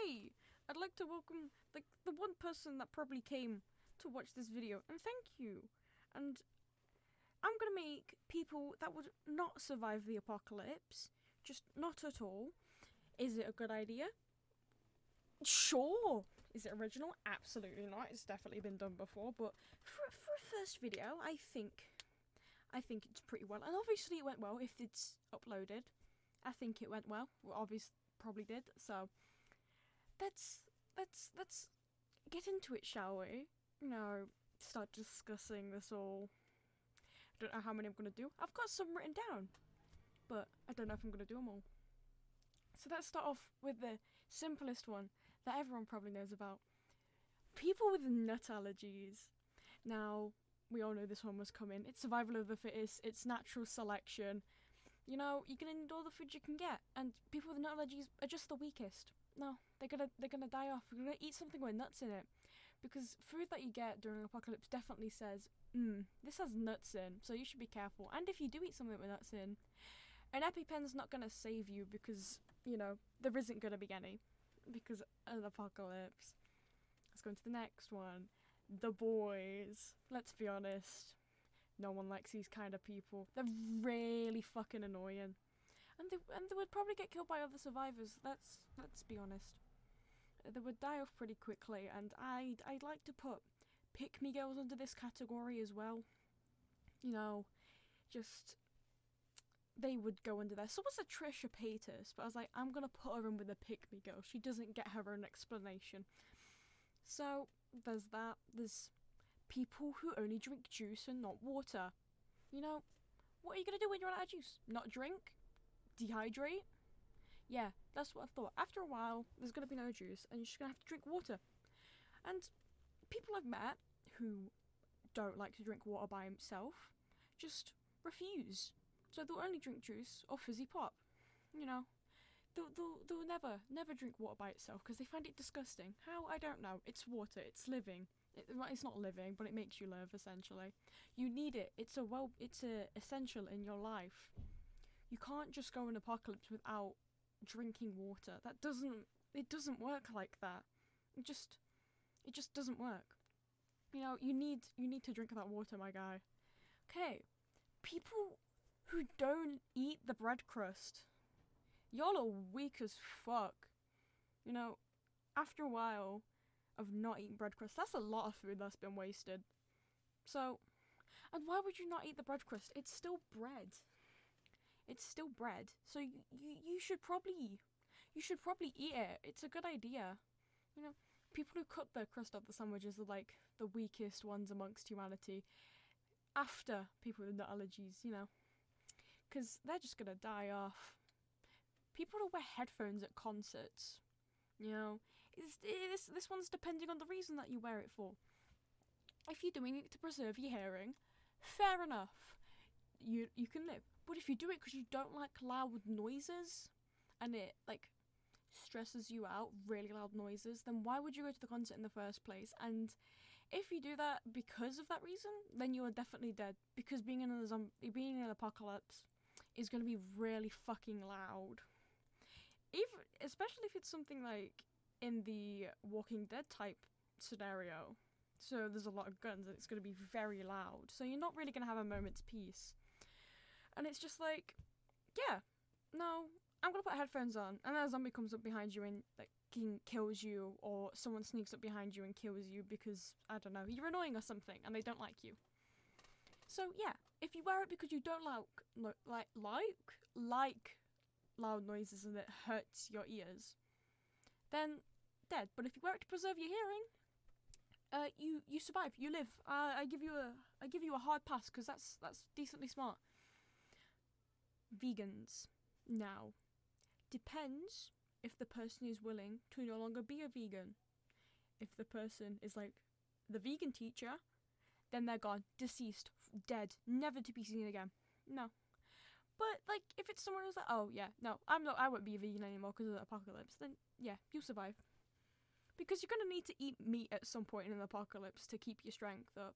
Hi! I'd like to welcome the one person that probably came to watch this video, and thank you. And I'm gonna make people that would not survive the apocalypse, just not at all. Is it a good idea? Sure! Is it original? Absolutely not. It's definitely been done before, but for a first video, I think it's pretty well. And obviously it went well if it's uploaded. I think it went well. Well, obviously probably did. So let's get into it, shall we? Start discussing this all. I don't know how many I'm gonna do. I've got some written down, but I don't know if I'm gonna do them all. So let's start off with the simplest one that everyone probably knows about. People with nut allergies. Now, we all know this one was coming. It's survival of the fittest. It's natural selection. You're gonna need all the food you can get, and people with nut allergies are just the weakest. No, they're gonna die off. You're gonna eat something with nuts in it, because food that you get during apocalypse definitely says, this has nuts in, so you should be careful. And if you do eat something with nuts in, an EpiPen's not gonna save you because there isn't gonna be any, because of the apocalypse. Let's go into the next one. The boys. Let's be honest. No one likes these kind of people. They're really fucking annoying. And they would probably get killed by other survivors. Let's be honest. They would die off pretty quickly, and I'd like to put pick-me girls under this category as well. Just they would go under there. So was a Trisha Paytas, but I was like, I'm gonna put her in with a pick-me girl. She doesn't get her own explanation. So there's that. There's people who only drink juice and not water. What are you gonna do when you're out of juice? Not drink? Dehydrate? Yeah, that's what I thought. After a while, there's gonna be no juice, and you're just gonna have to drink water. And people I've met who don't like to drink water by himself just refuse. So they'll only drink juice or fizzy pop. They'll never drink water by itself because they find it disgusting. How? I don't know. It's water. It's living. It's not living, but it makes you live, essentially. You need it. It's a essential in your life. You can't just go in apocalypse without drinking water. It doesn't work like that. It just doesn't work. You need to drink that water, my guy. Okay. People who don't eat the bread crust. Y'all are weak as fuck. After a while of not eating bread crust, that's a lot of food that's been wasted. So, and why would you not eat the bread crust? It's still bread. It's still bread. So you should probably eat it. It's a good idea. People who cut the crust off the sandwiches are like the weakest ones amongst humanity. After people with nut allergies, because they're just gonna die off. People who wear headphones at concerts, this one's depending on the reason that you wear it for. If you're doing it to preserve your hearing, fair enough, you can live. But if you do it because you don't like loud noises, and it stresses you out, really loud noises, then why would you go to the concert in the first place? And if you do that because of that reason, then you are definitely dead, because being in an apocalypse is going to be really fucking loud. Especially if it's something like in the Walking Dead type scenario. So there's a lot of guns and it's going to be very loud. So you're not really going to have a moment's peace. And it's just like, yeah, no, I'm going to put headphones on. And then a zombie comes up behind you and kills you, or someone sneaks up behind you and kills you because, I don't know, you're annoying or something and they don't like you. So yeah, if you wear it because you don't like loud noises and it hurts your ears, then dead. But if you wear it to preserve your hearing, you survive, you live. I give you a hard pass because that's decently smart. Vegans. Now, depends if the person is willing to no longer be a vegan. If the person is like the vegan teacher, then they're gone, deceased, dead, never to be seen again. No. But if it's someone who's like, oh yeah, no, I won't be a vegan anymore because of the apocalypse, then yeah, you'll survive. Because you're gonna need to eat meat at some point in an apocalypse to keep your strength up.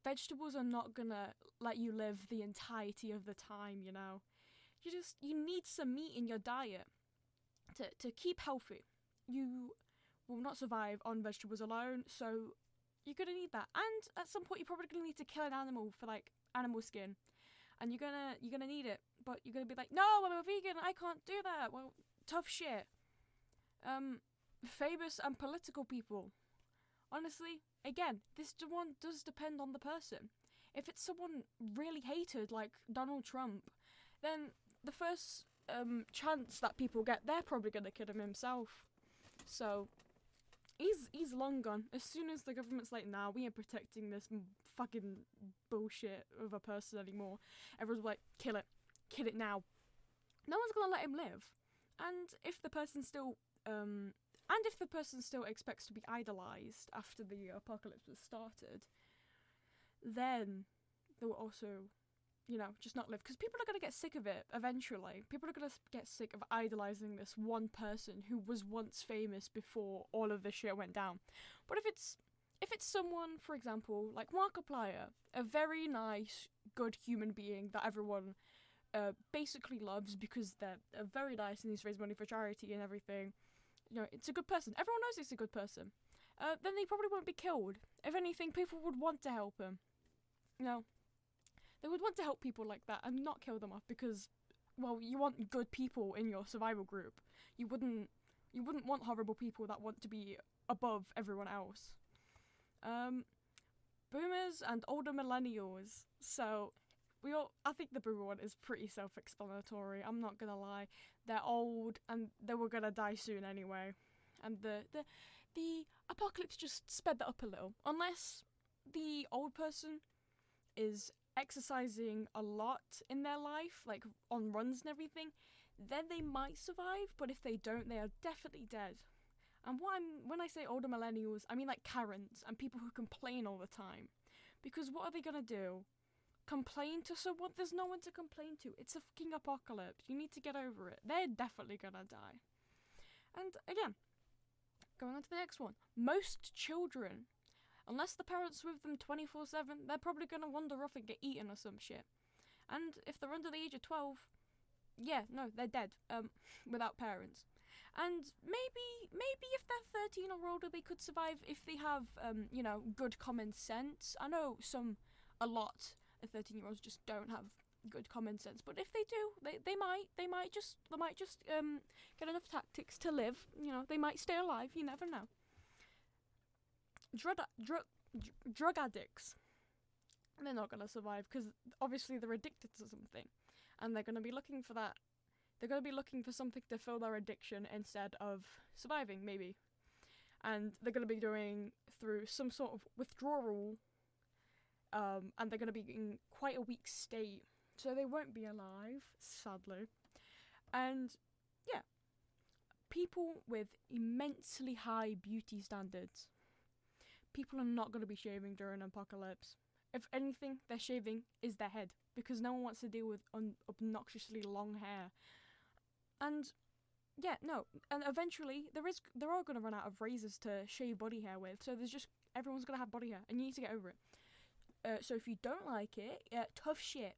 Vegetables are not gonna let you live the entirety of the time, You need some meat in your diet to keep healthy. you will not survive on vegetables alone, so you're gonna need that. And at some point, you're probably gonna need to kill an animal for like animal skin, and you're gonna need it. But you're gonna be like, no, I'm a vegan, I can't do that. Well, tough shit. Famous and political people. Honestly, again, this one does depend on the person. If it's someone really hated like Donald Trump, then the first chance that people get, they're probably gonna kill him himself. So he's long gone. As soon as the government's like, nah, we ain't protecting this fucking bullshit of a person anymore, everyone's like, kill it now. No one's gonna let him live. And if the person still expects to be idolized after the apocalypse was started, then they will also, just not live. Because people are going to get sick of it eventually. People are going to get sick of idolizing this one person who was once famous before all of this shit went down. But if it's someone, for example, like Markiplier, a very nice, good human being that everyone basically loves because they're very nice and he's raised money for charity and everything, it's a good person. Everyone knows he's a good person. Then they probably won't be killed. If anything, people would want to help him. They would want to help people like that and not kill them off because, well, you want good people in your survival group. You wouldn't want horrible people that want to be above everyone else. Boomers and older millennials. So, I think the boomer one is pretty self-explanatory. I'm not gonna lie. They're old and they were gonna die soon anyway. And the apocalypse just sped that up a little. Unless the old person is exercising a lot in their life, like on runs and everything, then they might survive, but if they don't, they are definitely dead. And when I say older millennials, I mean like Karens and people who complain all the time. Because what are they gonna do? Complain to someone? There's no one to complain to. It's a fucking apocalypse. You need to get over it. They're definitely gonna die. And again, going on to the next one. Most children, unless the parents with them 24/7, they're probably gonna wander off and get eaten or some shit. And if they're under the age of 12, yeah, no, they're dead. Without parents. And maybe if they're 13 or older, they could survive if they have, good common sense. I know a lot of 13-year-olds just don't have good common sense, but if they do, they might just get enough tactics to live. They might stay alive. You never know. Drug addicts, they're not gonna survive because obviously they're addicted to something, and they're gonna be looking for that. They're gonna be looking for something to fill their addiction instead of surviving, maybe. And they're gonna be going through some sort of withdrawal. And they're going to be in quite a weak state, so they won't be alive, sadly. And, yeah, people with immensely high beauty standards. People are not going to be shaving during an apocalypse. If anything, their shaving is their head, because no one wants to deal with obnoxiously long hair. And, yeah, no, and eventually, there are going to run out of razors to shave body hair with, so everyone's going to have body hair, and you need to get over it. So if you don't like it, tough shit.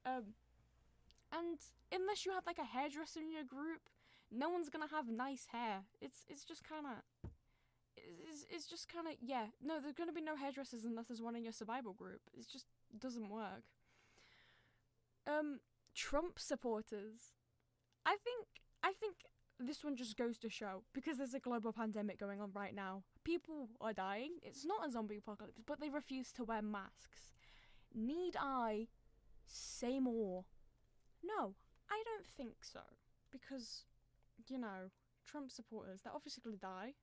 And unless you have like a hairdresser in your group, no one's gonna have nice hair. It's just kind of, yeah. No, there's gonna be no hairdressers unless there's one in your survival group. It just doesn't work. Trump supporters. I think this one just goes to show, because there's a global pandemic going on right now. People are dying. It's not a zombie apocalypse, but they refuse to wear masks. Need I say more? No, I don't think so. Because, Trump supporters, they're obviously going to die.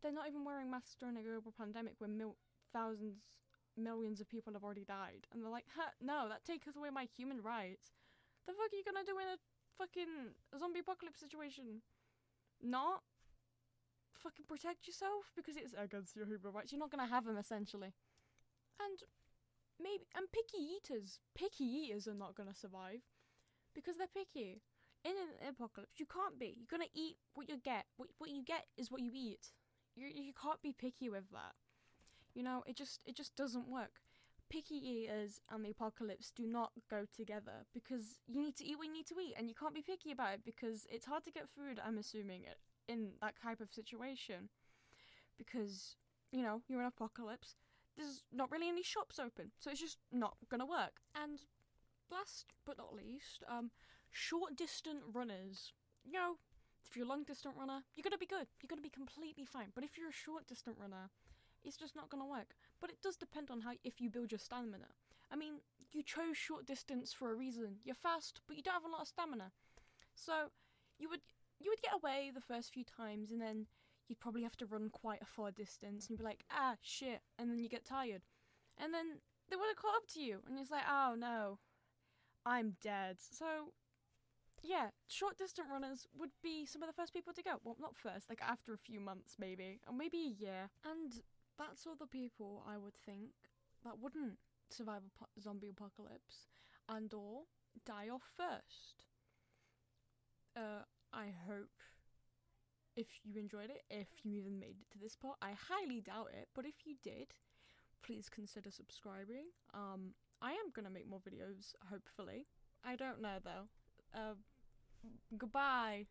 They're not even wearing masks during a global pandemic when millions of people have already died. And they're like, no, that takes away my human rights. The fuck are you going to do in a fucking zombie apocalypse situation? Not fucking protect yourself because it's against your human rights. You're not gonna have them, essentially. And picky eaters are not gonna survive because they're picky. In an apocalypse, you can't be. You're gonna eat what you get. What you get is what you eat. You can't be picky with that. It just doesn't work. Picky eaters and the apocalypse do not go together, because you need to eat what you need to eat, and you can't be picky about it because it's hard to get food, I'm assuming, in that type of situation because, you know, you're in apocalypse. There's not really any shops open, so it's just not gonna work. And last but not least, short distant runners. You know, if you're a long distant runner, you're gonna be good. You're gonna be completely fine. But if you're a short distant runner, it's just not gonna work. But it does depend on if you build your stamina. I mean, you chose short distance for a reason. You're fast, but you don't have a lot of stamina. So you would get away the first few times, and then you'd probably have to run quite a far distance, and you'd be like, ah, shit, and then you get tired. And then they would have caught up to you, and it's like, oh no, I'm dead. So, yeah, short distance runners would be some of the first people to go. Well, not first, like after a few months maybe, or maybe a year. And that's all the people I would think that wouldn't survive a zombie apocalypse and or die off first. I hope if you enjoyed it, if you even made it to this part. I highly doubt it, but if you did, please consider subscribing. I am gonna make more videos, hopefully. I don't know though. Goodbye.